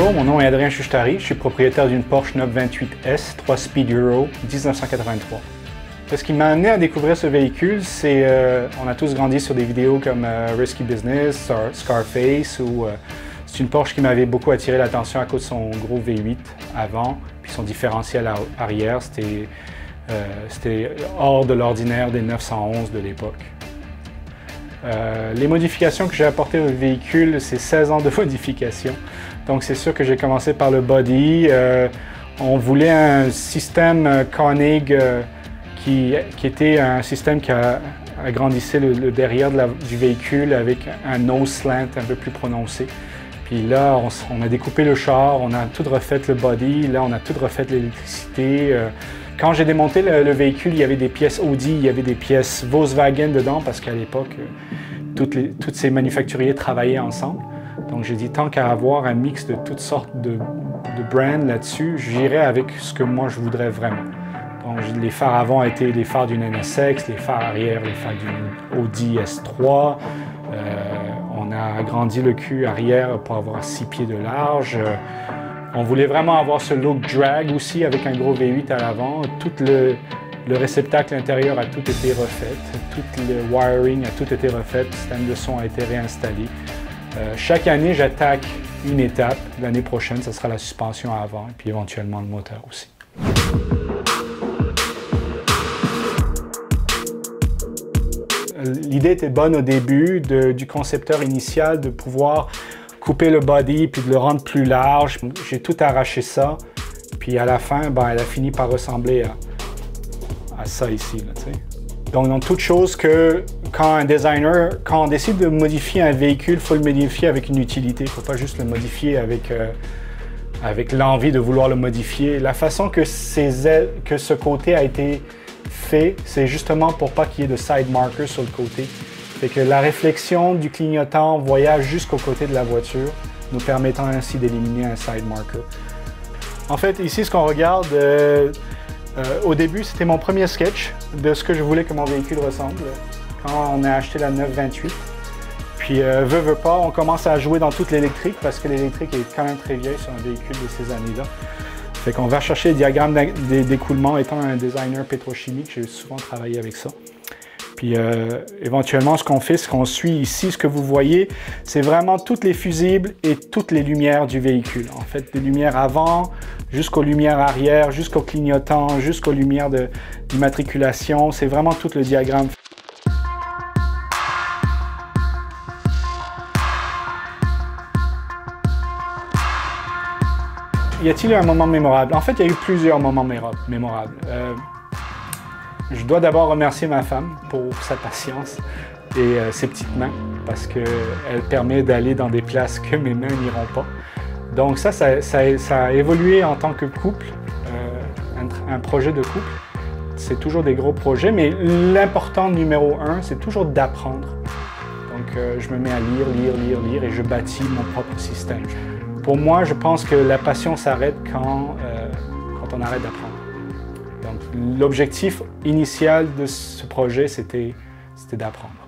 Bonjour, mon nom est Adrien Chouchtari, je suis propriétaire d'une Porsche 928S 3-Speed Euro 1983. Ce qui m'a amené à découvrir ce véhicule, c'est on a tous grandi sur des vidéos comme Risky Business, Scarface, ou c'est une Porsche qui m'avait beaucoup attiré l'attention à cause de son gros V8 avant, puis son différentiel arrière, c'était hors de l'ordinaire des 911 de l'époque. Les modifications que j'ai apportées au véhicule, c'est 16 ans de modification. Donc c'est sûr que j'ai commencé par le body. On voulait un système Koenig qui était un système qui agrandissait le derrière du véhicule avec un nose slant un peu plus prononcé. Puis là, on a découpé le char, on a tout refait le body, là on a tout refait l'électricité. Quand j'ai démonté le véhicule, il y avait des pièces Audi, il y avait des pièces Volkswagen dedans parce qu'à l'époque, tous ces manufacturiers travaillaient ensemble. Donc j'ai dit, tant qu'à avoir un mix de toutes sortes de brands là-dessus, j'irai avec ce que moi je voudrais vraiment. Donc les phares avant étaient les phares d'une NSX, les phares arrière, les phares d'une Audi S3. On a agrandi le cul arrière pour avoir 6 pieds de large. On voulait vraiment avoir ce look drag aussi avec un gros V8 à l'avant. Tout le réceptacle intérieur a tout été refait. Tout le wiring a tout été refait. Le système de son a été réinstallé. Chaque année, j'attaque une étape. L'année prochaine, ce sera la suspension à avant et puis éventuellement le moteur aussi. L'idée était bonne au début du concepteur initial de pouvoir couper le body puis de le rendre plus large. J'ai tout arraché ça. Puis à la fin, elle a fini par ressembler à ça ici. Là, donc, dans toute chose que quand on décide de modifier un véhicule, il faut le modifier avec une utilité. Il ne faut pas juste le modifier avec l'envie de vouloir le modifier. La façon que ce côté a été fait, c'est justement pour pas qu'il y ait de side marker sur le côté. Fait que la réflexion du clignotant voyage jusqu'au côté de la voiture, nous permettant ainsi d'éliminer un side marker. En fait, ici, ce qu'on regarde, au début, c'était mon premier sketch de ce que je voulais que mon véhicule ressemble quand on a acheté la 928. Puis, veut pas, on commence à jouer dans toute l'électrique parce que l'électrique est quand même très vieille sur un véhicule de ces années-là. Fait qu'on va chercher les diagrammes d'écoulement. Étant un designer pétrochimique, j'ai souvent travaillé avec ça. Puis éventuellement, ce qu'on fait, ce qu'on suit ici, ce que vous voyez, c'est vraiment toutes les fusibles et toutes les lumières du véhicule. En fait, des lumières avant, jusqu'aux lumières arrière, jusqu'aux clignotants, jusqu'aux lumières d'immatriculation. C'est vraiment tout le diagramme. Y a-t-il eu un moment mémorable? En fait, il y a eu plusieurs moments mémorables. Je dois d'abord remercier ma femme pour sa patience et ses petites mains parce qu'elle permet d'aller dans des places que mes mains n'iront pas. Donc ça a évolué en tant que couple, un projet de couple. C'est toujours des gros projets, mais l'important numéro 1, c'est toujours d'apprendre. Donc je me mets à lire et je bâtis mon propre système. Pour moi, je pense que la passion s'arrête quand on arrête d'apprendre. Donc, l'objectif initial de ce projet, c'était d'apprendre.